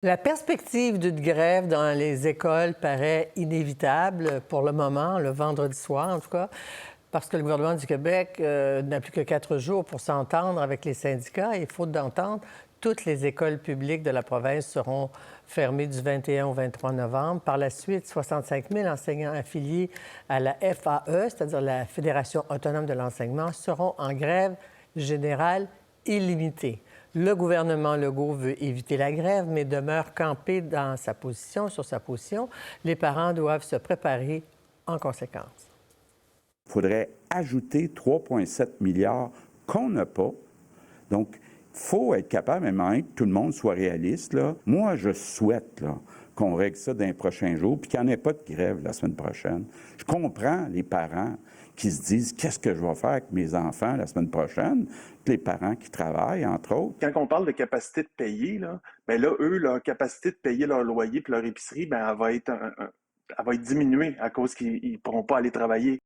La perspective d'une grève dans les écoles paraît inévitable pour le moment, le vendredi soir en tout cas, parce que le gouvernement du Québec n'a plus que 4 jours pour s'entendre avec les syndicats et faute d'entente, toutes les écoles publiques de la province seront fermées du 21 au 23 novembre. Par la suite, 65 000 enseignants affiliés à la FAE, c'est-à-dire la Fédération autonome de l'enseignement, seront en grève générale illimitée. Le gouvernement Legault veut éviter la grève, mais demeure campé dans sa position, sur sa position. Les parents doivent se préparer en conséquence. Il faudrait ajouter 3,7 milliards qu'on n'a pas. Donc, il faut être capable, même que tout le monde soit réaliste. Là. Moi, je souhaite qu'on règle ça dans les prochains jours, puis qu'il n'y en ait pas de grève la semaine prochaine. Je comprends les parents qui se disent « Qu'est-ce que je vais faire avec mes enfants la semaine prochaine? » Les parents qui travaillent, entre autres. Quand on parle de capacité de payer, eux, leur capacité de payer leur loyer et leur épicerie, elle va être diminuée à cause qu'ils ne pourront pas aller travailler.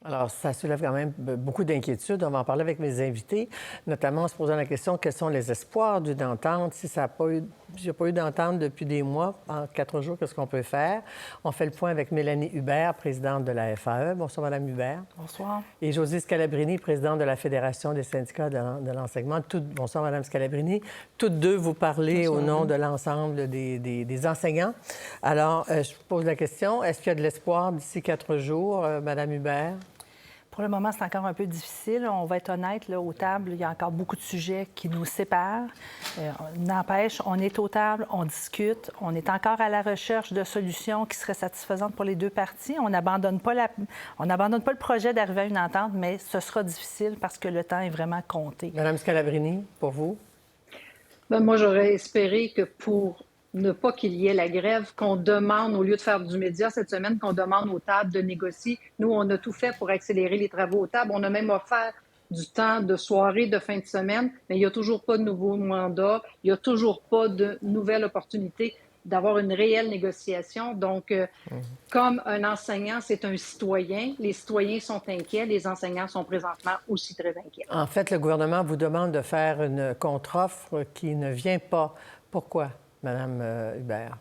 Alors, ça soulève quand même beaucoup d'inquiétudes. On va en parler avec mes invités, notamment en se posant la question quels sont les espoirs d'une entente. Si ça n'a pas eu d'entente depuis des mois, en 4 jours, qu'est-ce qu'on peut faire? On fait le point avec Mélanie Hubert, présidente de la FAE. Bonsoir, Mme Hubert. Bonsoir. Et Josée Scalabrini, présidente de la Fédération des syndicats de l'enseignement. Bonsoir, Mme Scalabrini. Toutes deux, vous parlez au nom de l'ensemble des enseignants. Alors, je vous pose la question, est-ce qu'il y a de l'espoir d'ici 4 jours, Mme Hubert? Pour le moment, c'est encore un peu difficile. On va être honnête, là, aux tables, il y a encore beaucoup de sujets qui nous séparent. N'empêche, on est aux tables, on discute, on est encore à la recherche de solutions qui seraient satisfaisantes pour les deux parties. On n'abandonne pas le projet d'arriver à une entente, mais ce sera difficile parce que le temps est vraiment compté. Madame Scalabrini, pour vous? Bien, moi, j'aurais espéré que pour ne pas qu'il y ait la grève, qu'on demande, au lieu de faire du média cette semaine, qu'on demande aux tables de négocier. Nous, on a tout fait pour accélérer les travaux aux tables. On a même offert du temps de soirée, de fin de semaine, mais il n'y a toujours pas de nouveau mandat, il n'y a toujours pas de nouvelle opportunité d'avoir une réelle négociation. Donc, comme un enseignant, c'est un citoyen. Les citoyens sont inquiets. Les enseignants sont présentement aussi très inquiets. En fait, le gouvernement vous demande de faire une contre-offre qui ne vient pas. Pourquoi, Mme Hubert?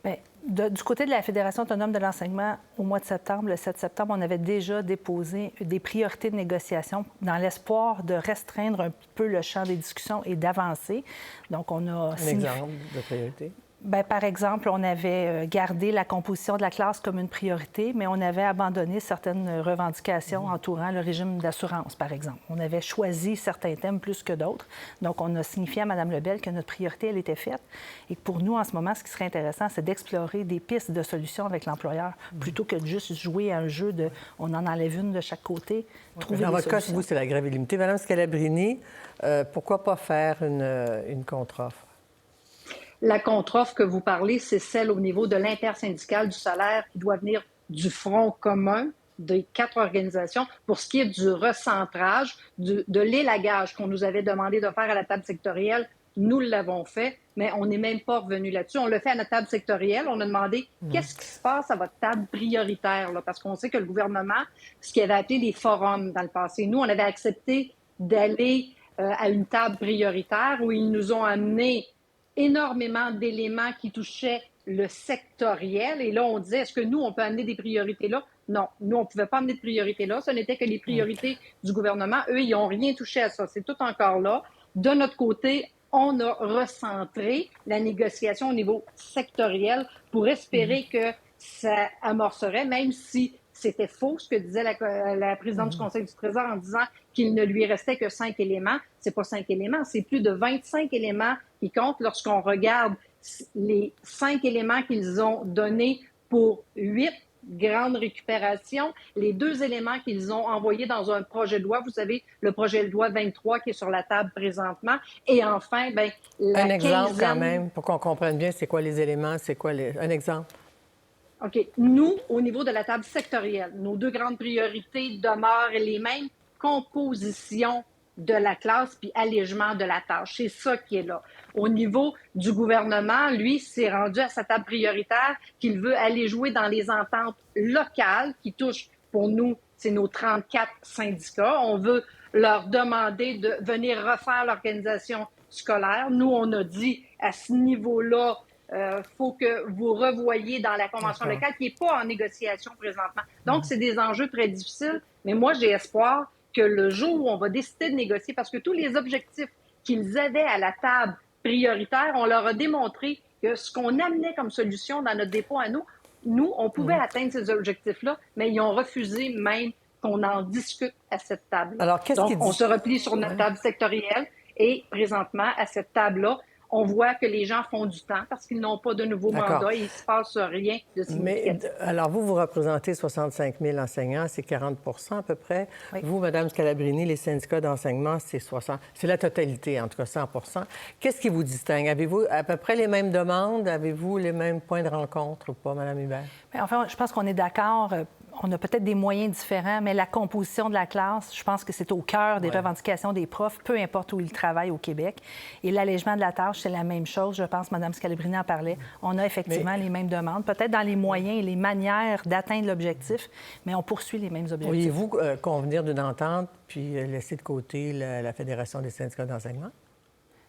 Bien, du côté de la Fédération autonome de l'enseignement, au mois de septembre, le 7 septembre, on avait déjà déposé des priorités de négociation dans l'espoir de restreindre un peu le champ des discussions et d'avancer. Donc, on a... Un exemple de priorité? Bien, par exemple, on avait gardé la composition de la classe comme une priorité, mais on avait abandonné certaines revendications entourant le régime d'assurance, par exemple. On avait choisi certains thèmes plus que d'autres. Donc, on a signifié à Mme Lebel que notre priorité, elle était faite. Et pour nous, en ce moment, ce qui serait intéressant, c'est d'explorer des pistes de solutions avec l'employeur, plutôt que de juste jouer à un jeu de on en enlève une de chaque côté, trouver Dans des votre cas, solutions. vous, c'est la grève illimitée. Mme Scalabrini, pourquoi pas faire une contre-offre? La contre-offre que vous parlez, c'est celle au niveau de l'intersyndicale du salaire qui doit venir du front commun des 4 organisations pour ce qui est du recentrage, de l'élagage qu'on nous avait demandé de faire à la table sectorielle. Nous l'avons fait, mais on n'est même pas revenu là-dessus. On l'a fait à notre table sectorielle. On a demandé qu'est-ce qui se passe à votre table prioritaire, là, parce qu'on sait que le gouvernement, ce qu'il avait appelé les forums dans le passé, nous, on avait accepté d'aller à une table prioritaire où ils nous ont amené énormément d'éléments qui touchaient le sectoriel. Et là, on disait, est-ce que nous, on peut amener des priorités là? Non, nous, on ne pouvait pas amener de priorités là. Ce n'était que les priorités du gouvernement. Eux, ils n'ont rien touché à ça. C'est tout encore là. De notre côté, on a recentré la négociation au niveau sectoriel pour espérer que ça amorcerait, même si c'était faux ce que disait la présidente du Conseil du Trésor en disant qu'il ne lui restait que 5 éléments. C'est pas 5 éléments, c'est plus de 25 éléments qui comptent lorsqu'on regarde les 5 éléments qu'ils ont donnés pour 8 grandes récupérations, les 2 éléments qu'ils ont envoyés dans un projet de loi, vous savez, le projet de loi 23 qui est sur la table présentement, et enfin, bien, Un exemple quand même, pour qu'on comprenne bien c'est quoi les éléments, c'est quoi un exemple. OK. Nous, au niveau de la table sectorielle, nos 2 grandes priorités demeurent les mêmes: composition de la classe puis allègement de la tâche. C'est ça qui est là. Au niveau du gouvernement, lui, s'est rendu à sa table prioritaire qu'il veut aller jouer dans les ententes locales qui touchent, pour nous, c'est nos 34 syndicats. On veut leur demander de venir refaire l'organisation scolaire. Nous, on a dit à ce niveau-là, faut que vous revoyiez dans la convention locale qui n'est pas en négociation présentement. Donc, c'est des enjeux très difficiles, mais moi, j'ai espoir que le jour où on va décider de négocier, parce que tous les objectifs qu'ils avaient à la table prioritaire, on leur a démontré que ce qu'on amenait comme solution dans notre dépôt à nous, on pouvait atteindre ces objectifs-là, mais ils ont refusé même qu'on en discute à cette table. Alors, donc, on se replie sur notre table sectorielle et présentement, à cette table-là, on voit que les gens font du temps parce qu'ils n'ont pas de nouveau mandat et il ne se passe rien de significatif. Mais, alors, vous représentez 65 000 enseignants, c'est 40 à peu près. Oui. Vous, Mme Scalabrini, les syndicats d'enseignement, c'est 60 c'est la totalité, en tout cas 100 Qu'est-ce qui vous distingue? Avez-vous à peu près les mêmes demandes? Avez-vous les mêmes points de rencontre ou pas, Mme Hubert? Bien, enfin, je pense qu'on est d'accord. On a peut-être des moyens différents, mais la composition de la classe, je pense que c'est au cœur des revendications des profs, peu importe où ils travaillent au Québec. Et l'allègement de la tâche, c'est la même chose. Je pense, Mme Scalabrini en parlait. On a effectivement les mêmes demandes, peut-être dans les moyens et les manières d'atteindre l'objectif, mais on poursuit les mêmes objectifs. Pourriez-vous convenir d'une entente puis laisser de côté la Fédération des syndicats d'enseignement?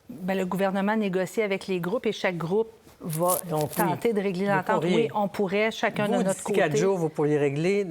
Bien, le gouvernement négocie avec les groupes et chaque groupe va tenter de régler l'entente. Oui, on pourrait, chacun de notre côté. 4 jours, vous pourriez régler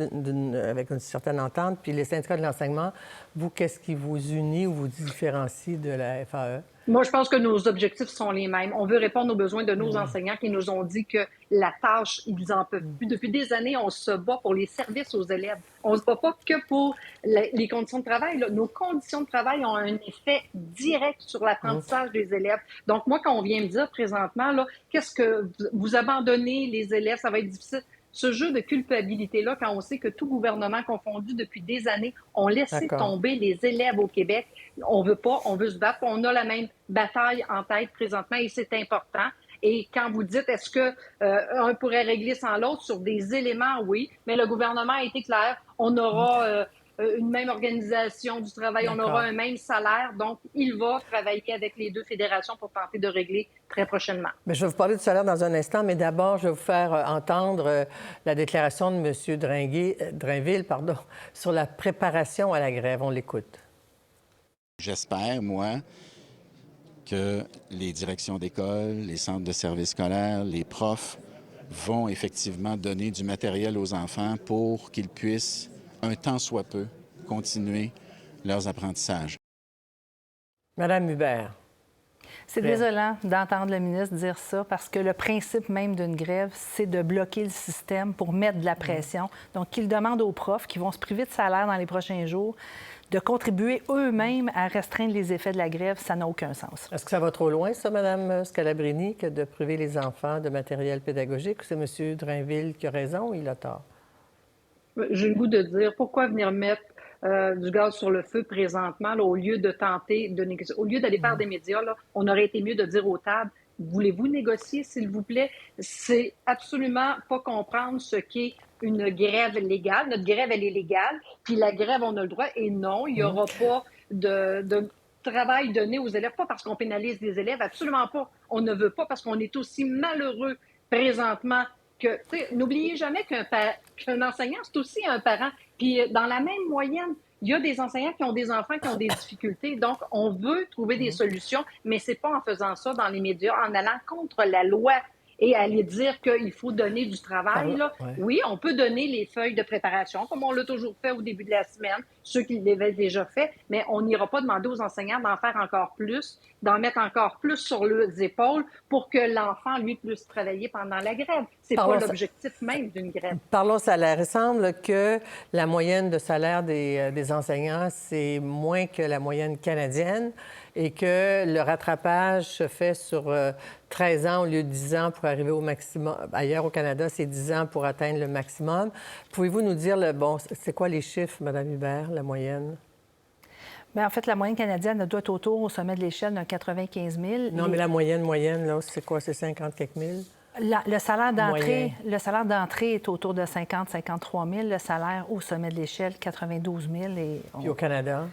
avec une certaine entente. Puis les syndicats de l'enseignement, vous, qu'est-ce qui vous unit ou vous différencie de la FAE? Moi, je pense que nos objectifs sont les mêmes. On veut répondre aux besoins de nos enseignants qui nous ont dit que la tâche, ils en peuvent plus. Depuis des années, on se bat pour les services aux élèves. On ne se bat pas que pour les conditions de travail. Là. Nos conditions de travail ont un effet direct sur l'apprentissage des élèves. Donc, moi, quand on vient me dire présentement, là, qu'est-ce que vous abandonnez les élèves, ça va être difficile. Ce jeu de culpabilité-là, quand on sait que tout gouvernement confondu depuis des années ont laissé tomber les élèves au Québec, on veut pas, on veut se battre. On a la même bataille en tête présentement et c'est important. Et quand vous dites, est-ce qu'un pourrait régler sans l'autre sur des éléments, oui, mais le gouvernement a été clair. On aura une même organisation du travail, on aura un même salaire. Donc, il va travailler avec les deux fédérations pour tenter de régler très prochainement. Bien, je vais vous parler du salaire dans un instant, mais d'abord, je vais vous faire entendre la déclaration de M. Drainville sur la préparation à la grève. On l'écoute. J'espère, moi, que les directions d'école, les centres de services scolaires, les profs vont effectivement donner du matériel aux enfants pour qu'ils puissent, un temps soit peu, continuer leurs apprentissages. Madame Hubert. C'est désolant d'entendre le ministre dire ça parce que le principe même d'une grève, c'est de bloquer le système pour mettre de la pression. Donc, il demande aux profs qui vont se priver de salaire dans les prochains jours de contribuer eux-mêmes à restreindre les effets de la grève. Ça n'a aucun sens. Est-ce que ça va trop loin, ça, Mme Scalabrini, que de priver les enfants de matériel pédagogique? Ou c'est M. Drainville qui a raison ou il a tort? J'ai le goût de dire, pourquoi venir mettre du gaz sur le feu présentement, là, au lieu de tenter de négocier, au lieu d'aller faire des médias, là, on aurait été mieux de dire aux tables, voulez-vous négocier, s'il vous plaît? C'est absolument pas comprendre ce qu'est une grève légale. Notre grève, elle est légale, puis la grève, on a le droit, et non, il n'y aura pas de travail donné aux élèves, pas parce qu'on pénalise les élèves, absolument pas. On ne veut pas parce qu'on est aussi malheureux présentement que, n'oubliez jamais qu'un enseignant, c'est aussi un parent. Puis dans la même moyenne, il y a des enseignants qui ont des enfants qui ont des difficultés. Donc, on veut trouver des solutions, mais c'est pas en faisant ça dans les médias, en allant contre la loi et aller dire qu'il faut donner du travail. Là. Oui, on peut donner les feuilles de préparation, comme on l'a toujours fait au début de la semaine, ceux qui l'avaient déjà fait, mais on n'ira pas demander aux enseignants d'en faire encore plus, d'en mettre encore plus sur leurs épaules pour que l'enfant, lui, puisse travailler pendant la grève. C'est pas l'objectif même d'une grève. Parlons salaire. Il semble que la moyenne de salaire des enseignants, c'est moins que la moyenne canadienne et que le rattrapage se fait sur 13 ans au lieu de 10 ans pour arriver au maximum. Ailleurs au Canada, c'est 10 ans pour atteindre le maximum. Pouvez-vous nous dire, c'est quoi les chiffres, Mme Hubert, la moyenne? Bien, en fait, la moyenne canadienne doit être autour, au sommet de l'échelle, d'un 95 000. Non, mais la moyenne, là, c'est quoi? C'est 50 quelques mille? Le salaire d'entrée est autour de 53 000. Le salaire au sommet de l'échelle, 92 000. Puis au Canada?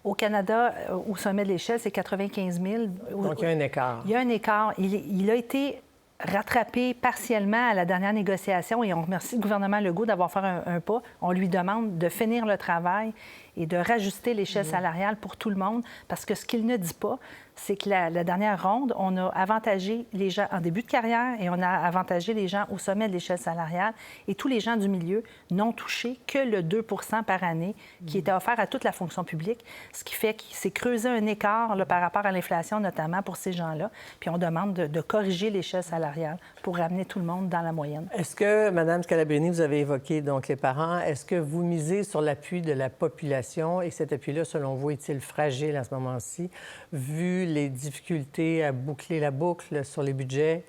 Au Canada, au sommet de l'échelle, c'est 95 000. Donc, il y a un écart. Il y a un écart. Il a été rattrapé partiellement à la dernière négociation et on remercie le gouvernement Legault d'avoir fait un pas. On lui demande de finir le travail et de rajuster l'échelle salariale pour tout le monde, parce que ce qu'il ne dit pas, c'est que la dernière ronde, on a avantagé les gens en début de carrière et on a avantagé les gens au sommet de l'échelle salariale, et tous les gens du milieu n'ont touché que le 2 % par année qui était offert à toute la fonction publique, ce qui fait qu'il s'est creusé un écart là, par rapport à l'inflation, notamment pour ces gens-là. Puis on demande de corriger l'échelle salariale pour ramener tout le monde dans la moyenne. Est-ce que, Mme Scalabrini, vous avez évoqué donc les parents, est-ce que vous misez sur l'appui de la population et cet appui-là, selon vous, est-il fragile à ce moment-ci, vu les difficultés à boucler la boucle sur les budgets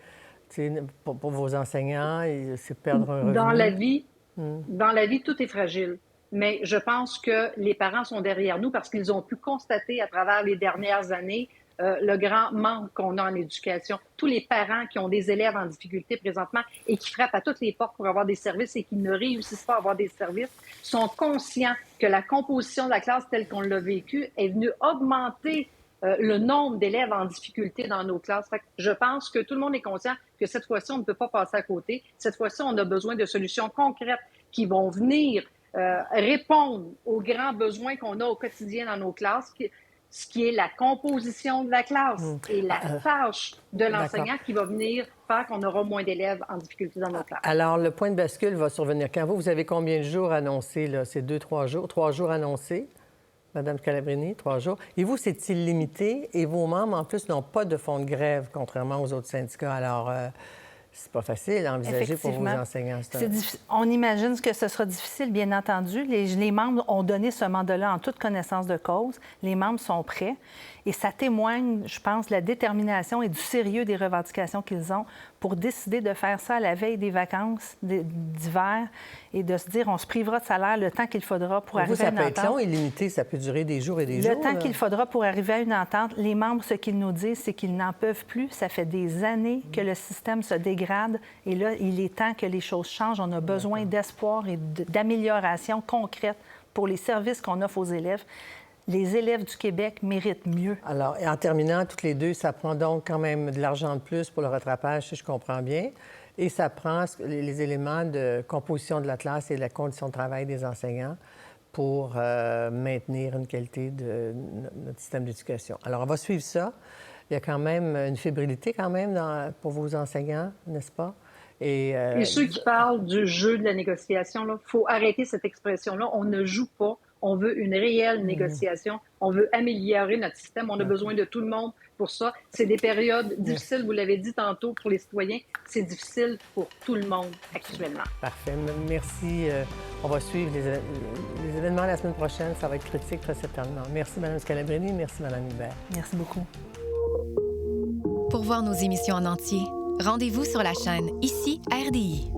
pour vos enseignants, et c'est perdre un revenu? Dans la vie, tout est fragile. Mais je pense que les parents sont derrière nous parce qu'ils ont pu constater à travers les dernières années le grand manque qu'on a en éducation. Tous les parents qui ont des élèves en difficulté présentement et qui frappent à toutes les portes pour avoir des services et qui ne réussissent pas à avoir des services sont conscients que la composition de la classe telle qu'on l'a vécue est venue augmenter le nombre d'élèves en difficulté dans nos classes. Fait que je pense que tout le monde est conscient que cette fois-ci, on ne peut pas passer à côté. Cette fois-ci, on a besoin de solutions concrètes qui vont venir répondre aux grands besoins qu'on a au quotidien dans nos classes, ce qui est la composition de la classe et la tâche de l'enseignant qui va venir faire qu'on aura moins d'élèves en difficulté dans nos classes. Alors, le point de bascule va survenir quand? Vous avez combien de jours annoncés, là? C'est 2-3 jours? 3 jours annoncés? Mme Scalabrini, 3 jours. Et vous, c'est illimité et vos membres, en plus, n'ont pas de fonds de grève, contrairement aux autres syndicats. Alors, c'est pas facile à envisager pour vos enseignants. On imagine que ce sera difficile, bien entendu. Les membres ont donné ce mandat-là en toute connaissance de cause. Les membres sont prêts. Et ça témoigne, je pense, de la détermination et du sérieux des revendications qu'ils ont pour décider de faire ça à la veille des vacances d'hiver et de se dire on se privera de salaire le temps qu'il faudra pour arriver à une entente. Ça peut être long, illimité, ça peut durer des jours et des jours. Le temps qu'il faudra pour arriver à une entente, les membres, ce qu'ils nous disent, c'est qu'ils n'en peuvent plus. Ça fait des années que le système se dégrade et là, il est temps que les choses changent. On a besoin d'espoir et d'amélioration concrète pour les services qu'on offre aux élèves. Les élèves du Québec méritent mieux. Alors, et en terminant, toutes les deux, ça prend donc quand même de l'argent de plus pour le rattrapage, si je comprends bien. Et ça prend les éléments de composition de la classe et de la condition de travail des enseignants pour maintenir une qualité de notre système d'éducation. Alors, on va suivre ça. Il y a quand même une fébrilité quand même pour vos enseignants, n'est-ce pas? Et ceux qui parlent du jeu de la négociation, il faut arrêter cette expression-là. On ne joue pas. On veut une réelle négociation. On veut améliorer notre système. On a besoin de tout le monde pour ça. C'est des périodes difficiles, vous l'avez dit tantôt, pour les citoyens. C'est difficile pour tout le monde actuellement. Parfait. Merci. On va suivre les événements la semaine prochaine. Ça va être critique très certainement. Merci, Mme Scalabrini. Merci, Mme Hubert. Merci beaucoup. Pour voir nos émissions en entier, rendez-vous sur la chaîne ICI RDI.